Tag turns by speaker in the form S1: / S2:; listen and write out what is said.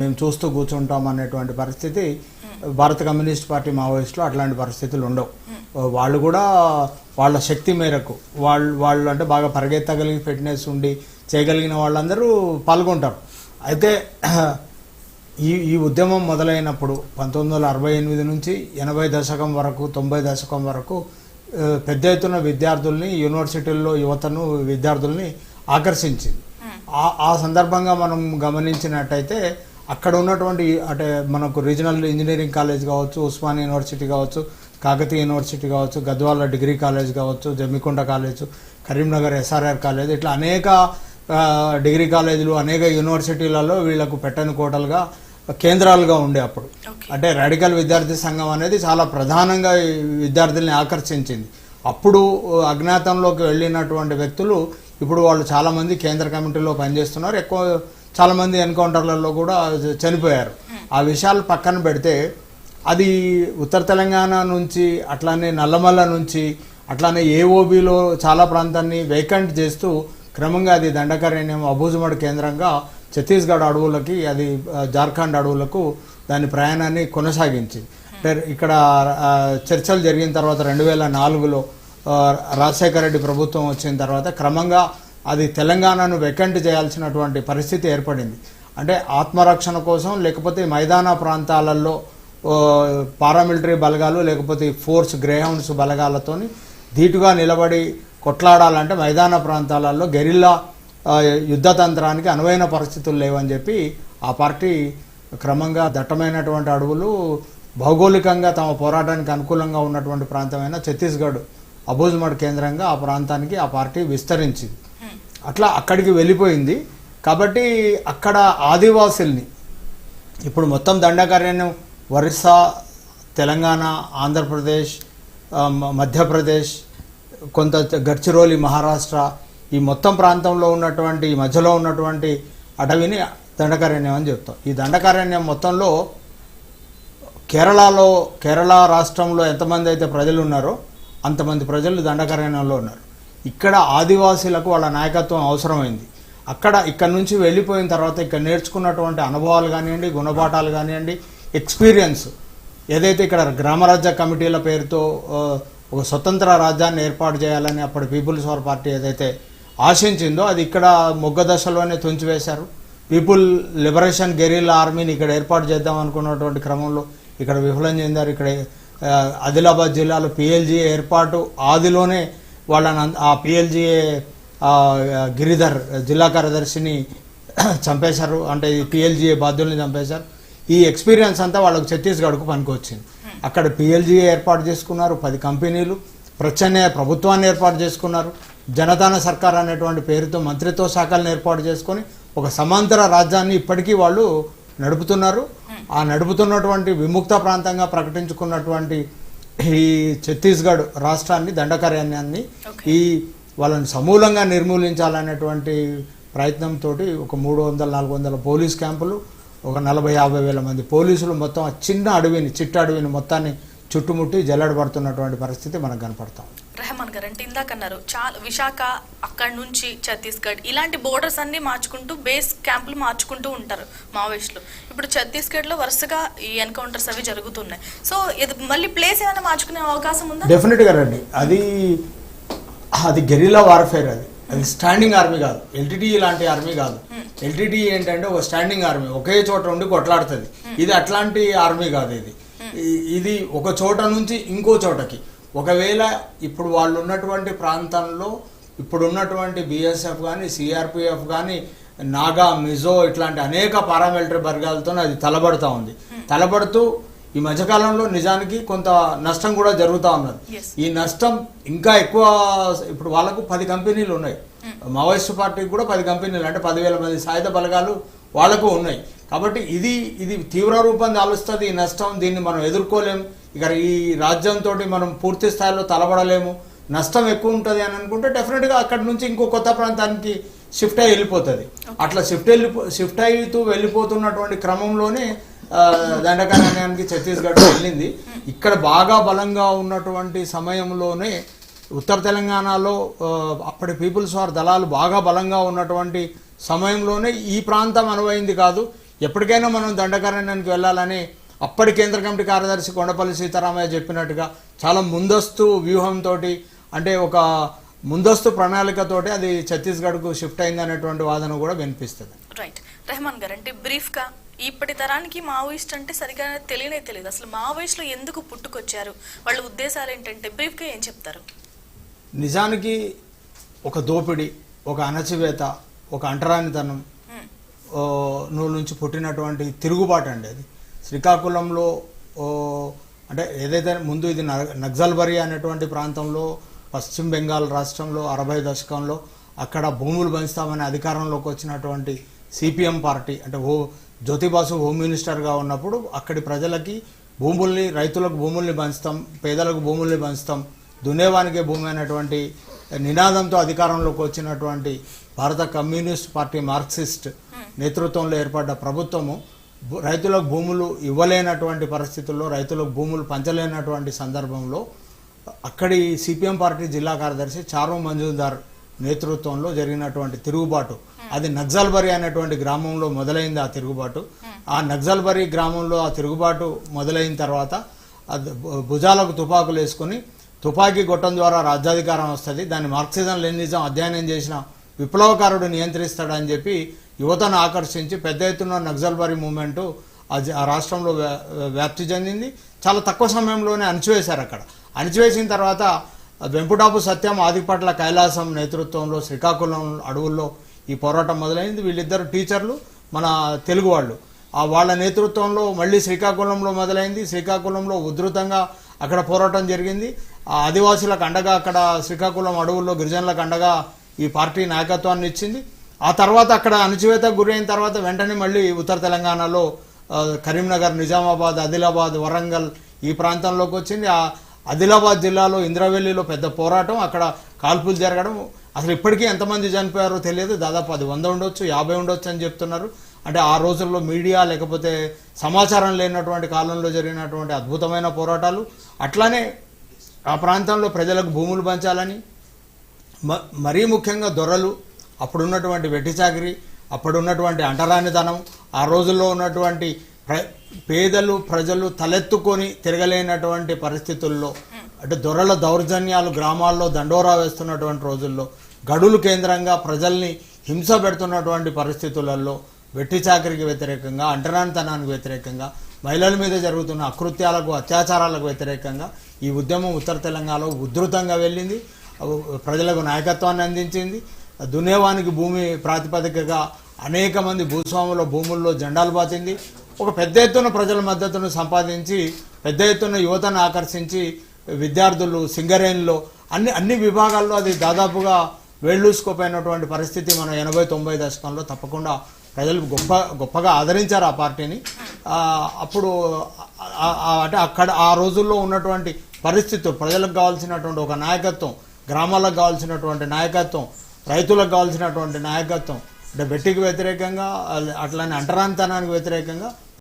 S1: మేము చూస్తూ కూర్చుంటాం అనేటువంటి పరిస్థితి భారత కమ్యూనిస్ట్ పార్టీ మావోయిస్టులు అట్లాంటి పరిస్థితులు ఉండవు. వాళ్ళు కూడా వాళ్ళ శక్తి మేరకు వాళ్ళు అంటే బాగా పరిగెత్తగలిగి ఫిట్నెస్ ఉండి చేయగలిగిన వాళ్ళందరూ పాల్గొంటారు. అయితే ఈ ఉద్యమం మొదలైనప్పుడు 1968 నుంచి 80 దశకం వరకు 90 దశకం వరకు పెద్ద ఎత్తున విద్యార్థుల్ని, యూనివర్సిటీల్లో యువతను, విద్యార్థుల్ని ఆకర్షించింది. ఆ సందర్భంగా మనం గమనించినట్టయితే అక్కడ ఉన్నటువంటి అంటే మనకు రీజనల్ ఇంజనీరింగ్ కాలేజ్ కావచ్చు, ఉస్మానియా యూనివర్సిటీ కావచ్చు, కాకతీయ యూనివర్సిటీ కావచ్చు, గద్వాల డిగ్రీ కాలేజ్ కావచ్చు, Jammikunta college, Karimnagar SRR college, ఇట్లా అనేక డిగ్రీ కాలేజీలు, అనేక యూనివర్సిటీలలో వీళ్లకు పెట్టని కోటలుగా కేంద్రాలుగా ఉండే అప్పుడు. అంటే రాడికల్ విద్యార్థి సంఘం అనేది చాలా ప్రధానంగా విద్యార్థుల్ని ఆకర్షించింది. అప్పుడు అజ్ఞాతంలోకి వెళ్ళినటువంటి వ్యక్తులు ఇప్పుడు వాళ్ళు చాలామంది కేంద్ర కమిటీలో పనిచేస్తున్నారు. చాలామంది ఎన్కౌంటర్లలో కూడా చనిపోయారు. ఆ విషయాలు పక్కన పెడితే అది ఉత్తర తెలంగాణ నుంచి, అట్లానే నల్లమల్ల నుంచి, అట్లానే ఏఓబిలో చాలా ప్రాంతాన్ని వేకెంట్ చేస్తూ క్రమంగా అది దండకారణ్యం అబూజుమడ్ కేంద్రంగా ఛత్తీస్గఢ్ అడవులకి, అది జార్ఖండ్ అడవులకు దాని ప్రయాణాన్ని కొనసాగించింది. ఇక్కడ చర్చలు జరిగిన తర్వాత 2004లో రాజశేఖర రెడ్డి ప్రభుత్వం వచ్చిన తర్వాత క్రమంగా అది తెలంగాణను వెకెంట్ చేయాల్సినటువంటి పరిస్థితి ఏర్పడింది. అంటే ఆత్మరక్షణ కోసం, లేకపోతే మైదాన ప్రాంతాలలో పారామిలిటరీ బలగాలు లేకపోతే ఫోర్స్ గ్రేహౌండ్స్ బలగాలతోని ధీటుగా నిలబడి కొట్లాడాలంటే మైదాన ప్రాంతాలలో గెరిల్లా యుద్ధతంత్రానికి అనువైన పరిస్థితులు లేవని చెప్పి ఆ పార్టీ క్రమంగా దట్టమైనటువంటి అడవులు, భౌగోళికంగా తమ పోరాటానికి అనుకూలంగా ఉన్నటువంటి ప్రాంతమైన ఛత్తీస్గఢ్ అబూజుమడ్ కేంద్రంగా ఆ ప్రాంతానికి ఆ పార్టీ విస్తరించింది. అట్లా అక్కడికి వెళ్ళిపోయింది. కాబట్టి అక్కడ ఆదివాసుల్ని ఇప్పుడు మొత్తం దండకారణ్యం ఒరిస్సా, తెలంగాణ, ఆంధ్రప్రదేశ్, మధ్యప్రదేశ్, కొంత గడ్చిరోలి, మహారాష్ట్ర, ఈ మొత్తం ప్రాంతంలో ఉన్నటువంటి మధ్యలో ఉన్నటువంటి అడవిని దండకారణ్యం అని చెప్తాం. ఈ దండకారణ్యం మొత్తంలో కేరళ రాష్ట్రంలో ఎంతమంది అయితే ప్రజలు ఉన్నారో అంతమంది ప్రజలు దండకారణ్యంలో ఉన్నారు. ఇక్కడ ఆదివాసీలకు వాళ్ళ నాయకత్వం అవసరమైంది. ఇక్కడ నుంచి వెళ్ళిపోయిన తర్వాత ఇక్కడ నేర్చుకున్నటువంటి అనుభవాలు కానివ్వండి, గుణపాఠాలు కానివ్వండి, ఎక్స్పీరియన్స్ ఏదైతే ఇక్కడ గ్రామరాజ్య కమిటీల పేరుతో ఒక స్వతంత్ర రాజ్యాన్ని ఏర్పాటు చేయాలని అప్పటి పీపుల్స్ వార్ పార్టీ ఏదైతే ఆశించిందో అది ఇక్కడ మొగ్గ దశలోనే తుంచివేశారు. పీపుల్ లిబరేషన్ గెరిల్లా ఆర్మీని ఇక్కడ ఏర్పాటు చేద్దాం అనుకున్నటువంటి క్రమంలో ఇక్కడ విఫలం చెందారు. ఇక్కడ ఆదిలాబాద్ జిల్లాలో పిఎల్జీఏ ఏర్పాటు ఆదిలోనే వాళ్ళని ఆ పిఎల్జీఏ గిరిధర్ జిల్లా కార్యదర్శిని చంపేశారు. అంటే ఈ పిఎల్జీఏ బాధ్యుల్ని చంపేశారు. ఈ ఎక్స్పీరియన్స్ అంతా వాళ్ళకు ఛత్తీస్గఢ్కు పనికొచ్చింది. అక్కడ పిఎల్జీఏ ఏర్పాటు చేసుకున్నారు, 10 కంపెనీలు, ప్రత్యామ్నాయ ప్రభుత్వాన్ని ఏర్పాటు చేసుకున్నారు, జనతాన సర్కార్ అనేటువంటి పేరుతో మంత్రిత్వ శాఖలను ఏర్పాటు చేసుకొని ఒక సమాంతర రాజ్యాన్ని ఇప్పటికీ వాళ్ళు నడుపుతున్నారు. ఆ నడుపుతున్నటువంటి విముక్త ప్రాంతంగా ప్రకటించుకున్నటువంటి ఈ ఛత్తీస్గఢ్ రాష్ట్రాన్ని, దండకారణ్యాన్ని వాళ్ళని సమూలంగా నిర్మూలించాలనేటువంటి ప్రయత్నంతో ఒక 300-400 పోలీస్ క్యాంపులు, ఒక 40-50 వేల మంది పోలీసులు మొత్తం ఆ చిన్న అడవిని, చిట్ట అడవిని మొత్తాన్ని చుట్టుముట్టి జల్లెడబడుతున్నటువంటి పరిస్థితి మనకు కనపడతాం.
S2: రెహమాన్ గారు అంటే ఇందాకన్నారు చాలా విశాఖ, అక్కడి నుంచి ఛత్తీస్గఢ్, ఇలాంటి బోర్డర్స్ అన్ని మార్చుకుంటూ బేస్ క్యాంపులు మార్చుకుంటూ ఉంటారు మావోయిస్టులు. ఇప్పుడు ఛత్తీస్గఢ్లో వరుసగా ఈ ఎన్కౌంటర్స్ అవి జరుగుతున్నాయి. సో ఇది మళ్ళీ ప్లేస్ ఏమైనా మార్చుకునే అవకాశం ఉందా?
S1: డెఫినెట్గా రండి. అది గెరిల్లా వార్ఫేర్. అది స్టాండింగ్ ఆర్మీ కాదు, ఎల్టీటీ లాంటి ఆర్మీ కాదు. ఎల్టీటీ ఏంటంటే ఒక స్టాండింగ్ ఆర్మీ, ఒకే చోట ఉండి కొట్లాడుతుంది. ఇది అట్లాంటి ఆర్మీ కాదు. ఇది ఒక చోట నుంచి ఇంకో చోటకి, ఒకవేళ ఇప్పుడు వాళ్ళు ఉన్నటువంటి ప్రాంతంలో ఇప్పుడున్నటువంటి బిఎస్ఎఫ్ కానీ, సిఆర్పిఎఫ్ కానీ, నాగా, మిజో ఇట్లాంటి అనేక పారామిలిటరీ వర్గాలతో అది తలబడుతూ ఈ మధ్యకాలంలో నిజానికి కొంత నష్టం కూడా జరుగుతూ ఉన్నది. ఈ నష్టం ఇంకా ఎక్కువ. ఇప్పుడు వాళ్ళకు 10 కంపెనీలు ఉన్నాయి, మావోయిస్టు పార్టీకి కూడా 10 కంపెనీలు, అంటే 10,000 మంది సాయుధ బలగాలు వాళ్లకు ఉన్నాయి. కాబట్టి ఇది తీవ్ర రూపం దాలుస్తుంది. ఈ నష్టం, దీన్ని మనం ఎదుర్కోలేము. ఇక ఈ రాజ్యంతో మనం పూర్తి స్థాయిలో తలబడలేము, నష్టం ఎక్కువ ఉంటుంది అని అనుకుంటే డెఫినెట్గా అక్కడి నుంచి ఇంకో కొత్త ప్రాంతానికి షిఫ్ట్ అయ్యి వెళ్ళిపోతుంది. అట్లా షిఫ్ట్ అవుతూ వెళ్ళిపోతున్నటువంటి క్రమంలోనే దండకారణ్యానికి ఛత్తీస్గఢ్ వెళ్ళింది. ఇక్కడ బాగా బలంగా ఉన్నటువంటి సమయంలోనే ఉత్తర తెలంగాణలో అప్పటి పీపుల్స్ వార్ దళాలు బాగా బలంగా ఉన్నటువంటి సమయంలోనే ఈ ప్రాంతం అనువైంది కాదు, ఎప్పటికైనా మనం దండకారణ్యానికి వెళ్ళాలని అప్పటి కేంద్ర కమిటీ కార్యదర్శి కొండపల్లి సీతారామయ్య చెప్పినట్టుగా చాలా ముందస్తు వ్యూహంతో, అంటే ఒక ముందస్తు ప్రణాళికతోటి అది ఛత్తీస్గఢ్కు షిఫ్ట్ అయింది అనేటువంటి వాదన కూడా వినిపిస్తుంది.
S2: రైట్. రెహమాన్ గారు, అంటే బ్రీఫ్గా ఇప్పటి తరానికి మావోయిస్ట్ అంటే సరిగా తెలియదు. అసలు మావోయిస్టులు ఎందుకు పుట్టుకొచ్చారు, వాళ్ళ ఉద్దేశాలు ఏంటంటే బ్రీఫ్గా ఏం చెప్తారు?
S1: నిజానికి ఒక దోపిడీ, ఒక అణచివేత, ఒక అంటరానితనం నుంచి పుట్టినటువంటి తిరుగుబాటు అండి అది. శ్రీకాకుళంలో అంటే ఏదైతే ముందు ఇది నక్సల్బరీ అనేటువంటి ప్రాంతంలో పశ్చిమ బెంగాల్ రాష్ట్రంలో 60 దశకంలో అక్కడ భూములు పంచుతామని అధికారంలోకి వచ్చినటువంటి సిపిఎం పార్టీ, అంటే జ్యోతిబాసు హోమ్ మినిస్టర్గా ఉన్నప్పుడు అక్కడి ప్రజలకి భూముల్ని, రైతులకు భూముల్ని పంచుతాం, పేదలకు భూముల్ని పంచుతాం, దున్నేవానికే భూమి అనేటువంటి నినాదంతో అధికారంలోకి వచ్చినటువంటి భారత కమ్యూనిస్ట్ పార్టీ మార్క్సిస్ట్ నేతృత్వంలో ఏర్పడ్డ ప్రభుత్వము రైతులకు భూములు ఇవ్వలేనటువంటి పరిస్థితుల్లో, రైతులకు భూములు పంచలేనటువంటి సందర్భంలో అక్కడి సిపిఎం పార్టీ జిల్లా కార్యదర్శి చారు మంజుదార్ నేతృత్వంలో జరిగినటువంటి తిరుగుబాటు, అది నక్సల్బరీ అనేటువంటి గ్రామంలో మొదలైంది. ఆ తిరుగుబాటు, ఆ నక్సల్బరీ గ్రామంలో ఆ తిరుగుబాటు మొదలైన తర్వాత భుజాలకు తుపాకులు వేసుకుని తుపాకీ గొట్టం ద్వారా రాజ్యాధికారం వస్తుంది, దాన్ని మార్క్సిజం లెనినిజం అధ్యయనం చేసిన విప్లవకారుడు నియంత్రిస్తాడని చెప్పి యువతను ఆకర్షించి పెద్ద ఎత్తున నక్సల్బరీ మూవ్మెంటు ఆ రాష్ట్రంలో వ్యాప్తి చెందింది. చాలా తక్కువ సమయంలోనే అణచివేశారు. అక్కడ అణచివేసిన తర్వాత వెంపుటాపు సత్యం, ఆదిపట్ల కైలాసం నేతృత్వంలో శ్రీకాకుళం అడవుల్లో ఈ పోరాటం మొదలైంది. వీళ్ళిద్దరు టీచర్లు, మన తెలుగు వాళ్ళు, వాళ్ళ నేతృత్వంలో మళ్ళీ శ్రీకాకుళంలో మొదలైంది. శ్రీకాకుళంలో ఉధృతంగా అక్కడ పోరాటం జరిగింది. ఆదివాసులకు అండగా అక్కడ శ్రీకాకుళం అడవుల్లో గిరిజనులకు అండగా ఈ పార్టీ నాయకత్వాన్ని ఇచ్చింది. ఆ తర్వాత అక్కడ అణచివేతకు గురైన తర్వాత వెంటనే మళ్ళీ ఉత్తర తెలంగాణలో కరీంనగర్, నిజామాబాద్, ఆదిలాబాద్, వరంగల్ ఈ ప్రాంతంలోకి వచ్చింది. ఆ ఆదిలాబాద్ జిల్లాలో ఇంద్రవెల్లిలో పెద్ద పోరాటం, అక్కడ కాల్పులు జరగడం. అసలు ఇప్పటికీ ఎంతమంది చనిపోయారో తెలియదు, దాదాపు అది 100 ఉండొచ్చు, 50 ఉండొచ్చు అని చెప్తున్నారు. అంటే ఆ రోజుల్లో మీడియా లేకపోతే సమాచారం లేనటువంటి కాలంలో జరిగినటువంటి అద్భుతమైన పోరాటాలు. అట్లానే ఆ ప్రాంతంలో ప్రజలకు భూములు పంచాలని, మరీ ముఖ్యంగా దొరలు, అప్పుడున్నటువంటి వెట్టి చాకిరి, అప్పుడున్నటువంటి అంటరానితనం, ఆ రోజుల్లో ఉన్నటువంటి పేదలు ప్రజలు తలెత్తుకొని తిరగలేనటువంటి పరిస్థితుల్లో, అంటే దొరల దౌర్జన్యాలు గ్రామాల్లో దండోరా వేస్తున్నటువంటి రోజుల్లో, గడులు కేంద్రంగా ప్రజల్ని హింస పెడుతున్నటువంటి పరిస్థితులలో వెట్టి చాకరికి వ్యతిరేకంగా, అంటరానితనానికి వ్యతిరేకంగా, మహిళల మీద జరుగుతున్న అకృత్యాలకు, అత్యాచారాలకు వ్యతిరేకంగా ఈ ఉద్యమం ఉత్తర తెలంగాణలో ఉధృతంగా వెళ్ళింది. ప్రజలకు నాయకత్వాన్ని అందించింది. దున్నేవానికి భూమి ప్రాతిపదికగా అనేక మంది భూస్వాముల భూముల్లో జెండాలు బాతింది. ఒక పెద్ద ఎత్తున ప్రజల మద్దతును సంపాదించి, పెద్ద ఎత్తున యువతను ఆకర్షించి, విద్యార్థులు, సింగరేణిలో అన్ని విభాగాల్లో అది దాదాపుగా వేళ్ళూసుకోపోయినటువంటి పరిస్థితి మన 80-90 దశకంలో తప్పకుండా ప్రజలు గొప్పగా ఆదరించారు ఆ పార్టీని. అప్పుడు అంటే అక్కడ ఆ రోజుల్లో ఉన్నటువంటి పరిస్థితులు, ప్రజలకు కావాల్సినటువంటి ఒక నాయకత్వం, గ్రామాలకు కావాల్సినటువంటి నాయకత్వం, రైతులకు కావాల్సినటువంటి నాయకత్వం, అంటే వెట్టికి వ్యతిరేకంగా, అట్లానే అంటరానితనానికి వ్యతిరేకంగా